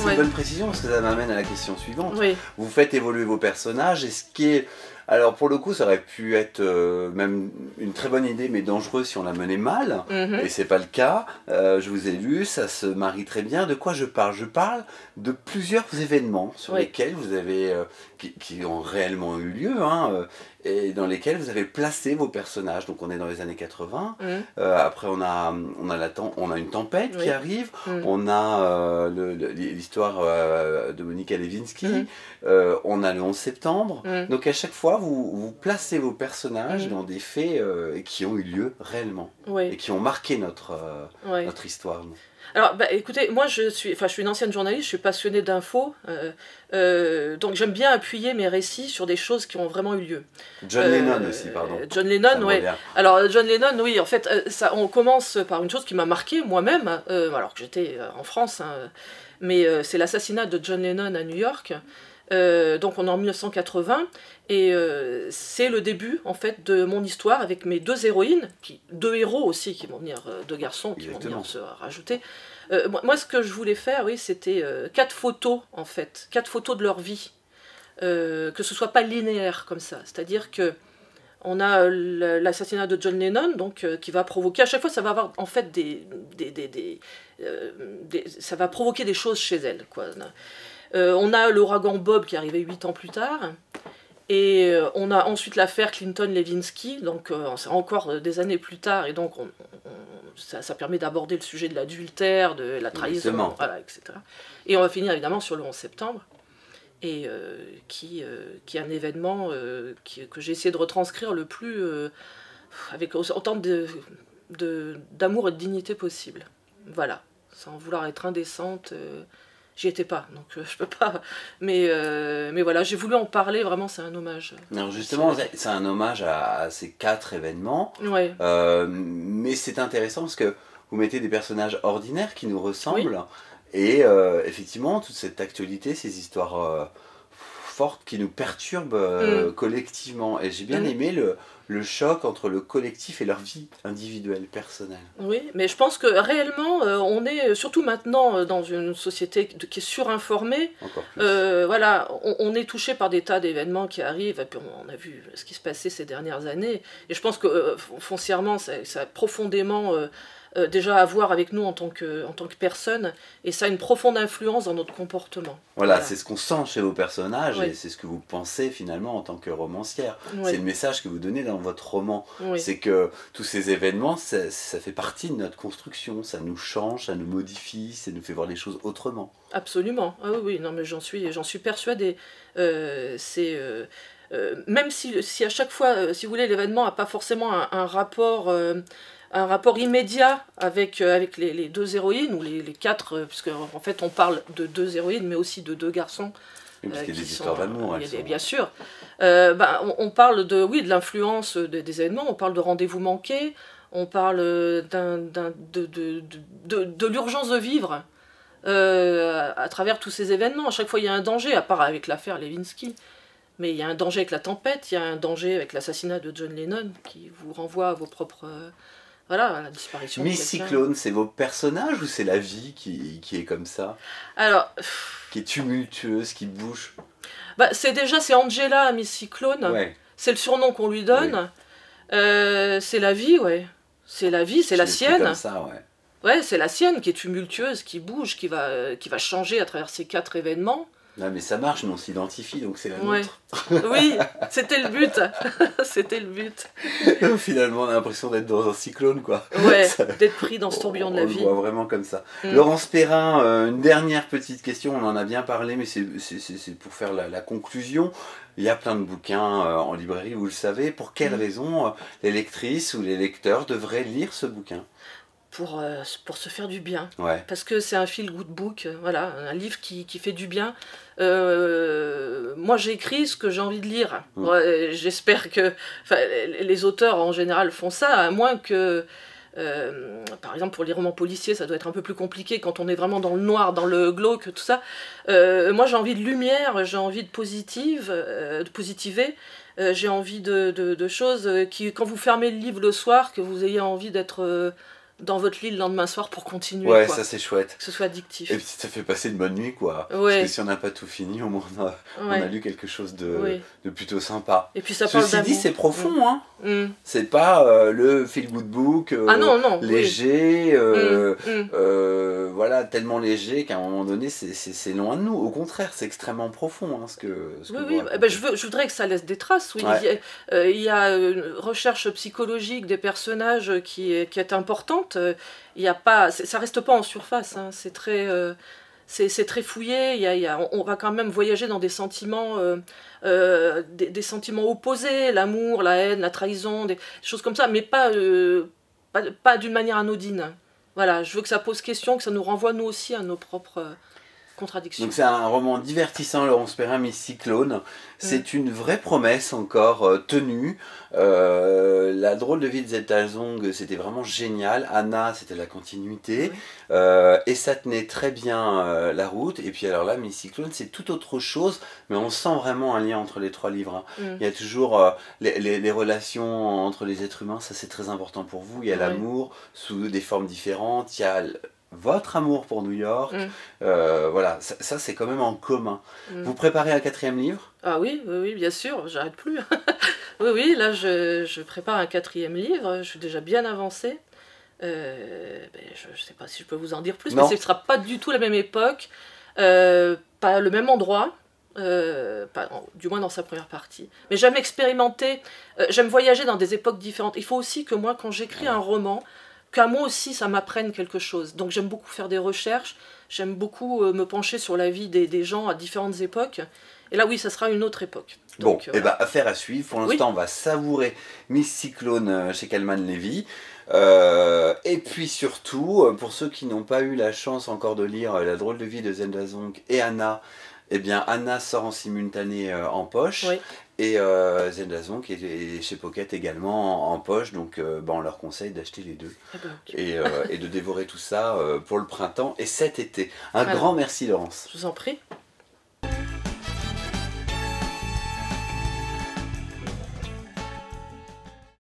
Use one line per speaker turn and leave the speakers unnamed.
c'est une bonne précision parce que ça m'amène à la question suivante.
Oui.
Vous faites évoluer vos personnages et ce qui est... Alors pour le coup ça aurait pu être même une très bonne idée mais dangereuse si on la menait mal et c'est pas le cas. Je vous ai lu, ça se marie très bien. De quoi je parle? Je parle de plusieurs événements sur lesquels vous avez... qui ont réellement eu lieu et dans lesquels vous avez placé vos personnages. Donc on est dans les années 80. Après on a une tempête qui arrive. On a l'histoire de Monica Lewinsky. On a le 11 septembre. Donc à chaque fois vous placez vos personnages dans des faits qui ont eu lieu réellement et qui ont marqué notre histoire.
Alors, écoutez, moi je suis une ancienne journaliste, je suis passionnée d'infos, donc j'aime bien appuyer mes récits sur des choses qui ont vraiment eu lieu.
John Lennon aussi, pardon.
John Lennon, oui. Alors, John Lennon, oui, en fait, on commence par une chose qui m'a marqué moi-même, alors que j'étais en France, mais c'est l'assassinat de John Lennon à New York. Donc on est en 1980 et c'est le début en fait de mon histoire avec mes deux héroïnes, deux héros aussi qui vont venir, deux garçons qui vont venir se rajouter. Moi ce que je voulais faire, oui, c'était 4 photos en fait, 4 photos de leur vie, que ce soit pas linéaire comme ça, c'est-à-dire que on a l'assassinat de John Lennon, donc qui va provoquer, à chaque fois ça va avoir en fait ça va provoquer des choses chez elle, quoi. On a l'ouragan Bob qui est arrivé 8 ans plus tard, et on a ensuite l'affaire Clinton-Lewinsky, donc c'est encore des années plus tard, et donc ça permet d'aborder le sujet de l'adultère, de la trahison, voilà, etc. Et on va finir évidemment sur le 11 septembre, et qui est un événement que j'ai essayé de retranscrire le plus, avec autant d'amour et de dignité possible. Voilà, sans vouloir être indécente. J'y étais pas, donc je peux pas. Mais voilà, j'ai voulu en parler, vraiment, c'est un hommage.
Alors justement, c'est un hommage à ces 4 événements.
Ouais.
Mais c'est intéressant parce que vous mettez des personnages ordinaires qui nous ressemblent. Et effectivement, toute cette actualité, ces histoires fortes qui nous perturbent collectivement. Et j'ai bien aimé le choc entre le collectif et leur vie individuelle, personnelle.
Oui, mais je pense que réellement, on est, surtout maintenant, dans une société qui est surinformée.
Encore plus.
Voilà, on est touché par des tas d'événements qui arrivent, et puis on a vu ce qui se passait ces dernières années. Et je pense que foncièrement, ça a profondément déjà à voir avec nous en tant que personne, et ça a une profonde influence dans notre comportement.
Voilà. C'est ce qu'on sent chez vos personnages, et c'est ce que vous pensez finalement en tant que romancière. C'est le message que vous donnez dans votre roman. C'est que tous ces événements, ça fait partie de notre construction, ça nous change, ça nous modifie, ça nous fait voir les choses autrement. Absolument.
Ah oui, non, mais j'en suis persuadée. Même si à chaque fois, si vous voulez, l'événement n'a pas forcément un rapport immédiat avec les deux héroïnes, ou les 4, puisque en fait on parle de 2 héroïnes, mais aussi de 2 garçons.
Parce qu'il y a des histoires d'amour.
Bien sûr. On parle de l'influence des événements, on parle de rendez-vous manqués, on parle de l'urgence de vivre à travers tous ces événements. À chaque fois il y a un danger, à part avec l'affaire Lewinsky. Mais il y a un danger avec la tempête, il y a un danger avec l'assassinat de John Lennon qui vous renvoie à vos propres... voilà, la disparition de
Miss Cyclone, c'est vos personnages ou c'est la vie qui est comme ça?
Alors...
qui est tumultueuse, qui bouge?
C'est Angela, Miss Cyclone. Ouais. C'est le surnom qu'on lui donne. Ouais. C'est la vie, ouais. C'est la vie, c'est la sienne.
Comme ça, ouais.
Ouais, c'est la sienne qui est tumultueuse, qui bouge, qui va changer à travers ces 4 événements.
Non mais ça marche, mais on s'identifie, donc c'est la nôtre.
Oui, c'était le but. C'était le but.
Finalement, on a l'impression d'être dans un cyclone, quoi.
Ouais, d'être pris dans ce tourbillon de la vie.
On le voit vraiment comme ça. Laurence Perrin, une dernière petite question, on en a bien parlé, mais c'est pour faire la conclusion. Il y a plein de bouquins en librairie, vous le savez. Pour quelles raisons les lectrices ou les lecteurs devraient lire ce bouquin?
Pour se faire du bien.
Ouais.
Parce que c'est un feel-good book, voilà, un livre qui fait du bien. Moi, j'écris ce que j'ai envie de lire. J'espère que les auteurs, en général, font ça, à moins que... par exemple, pour les romans policiers, ça doit être un peu plus compliqué quand on est vraiment dans le noir, dans le glauque, tout ça. Moi, j'ai envie de lumière, j'ai envie de positiver. J'ai envie de choses qui, quand vous fermez le livre le soir, que vous ayez envie d'être dans votre lit le lendemain soir pour continuer.
Ouais,
quoi.
ça c'est chouette.
Que ce soit addictif.
Et puis ça fait passer une bonne nuit, quoi.
Ouais.
Parce que si on n'a pas tout fini, au moins on a lu quelque chose de plutôt sympa.
Et puis ça parle
Ceci dit, c'est profond, hein. C'est pas le feel good book léger, voilà, tellement léger qu'à un moment donné, c'est loin de nous. Au contraire, c'est extrêmement profond, hein, ce que
je voudrais que ça laisse des traces. Oui. Ouais. Il y a une recherche psychologique des personnages qui est importante. Il y a pas, ça reste pas en surface. Hein. C'est très fouillé. On va quand même voyager dans des sentiments, des sentiments opposés, l'amour, la haine, la trahison, des choses comme ça, mais pas d'une manière anodine. Voilà, je veux que ça pose question, que ça nous renvoie nous aussi à nos propres contradictions.
Donc c'est un roman divertissant, Laurence Perrin, Miss Cyclone. C'est une vraie promesse encore tenue. La drôle de vie de Zelda Zong, c'était vraiment génial. Anna, c'était la continuité. Et ça tenait très bien la route. Et puis alors là, Miss Cyclone, c'est tout autre chose. Mais on sent vraiment un lien entre les trois livres. Hein. Il y a toujours les relations entre les êtres humains. Ça, c'est très important pour vous. Il y a l'amour sous des formes différentes. Il y a votre amour pour New York, voilà, ça c'est quand même en commun. Vous préparez un 4e livre?
Ah oui, bien sûr, j'arrête plus. oui, là je prépare un 4e livre, je suis déjà bien avancée. Je ne sais pas si je peux vous en dire plus, mais ce ne sera pas du tout la même époque, pas le même endroit. Du moins dans sa première partie. Mais j'aime expérimenter, j'aime voyager dans des époques différentes. Il faut aussi que moi, quand j'écris un roman, qu'à moi aussi ça m'apprenne quelque chose. Donc j'aime beaucoup faire des recherches, j'aime beaucoup me pencher sur la vie des gens à différentes époques. Et là oui, ça sera une autre époque. Donc,
bon, affaire à suivre. Pour l'instant, on va savourer Miss Cyclone chez Kalman Levy. Et puis surtout, pour ceux qui n'ont pas eu la chance encore de lire La drôle de vie de Zelda Zong et Anna, eh bien Anna sort en simultané en poche. Et Zelda Zong est chez Pocket également en poche, donc on leur conseille d'acheter les deux et de dévorer tout ça pour le printemps et cet été. Un grand merci Laurence.
Je vous en prie.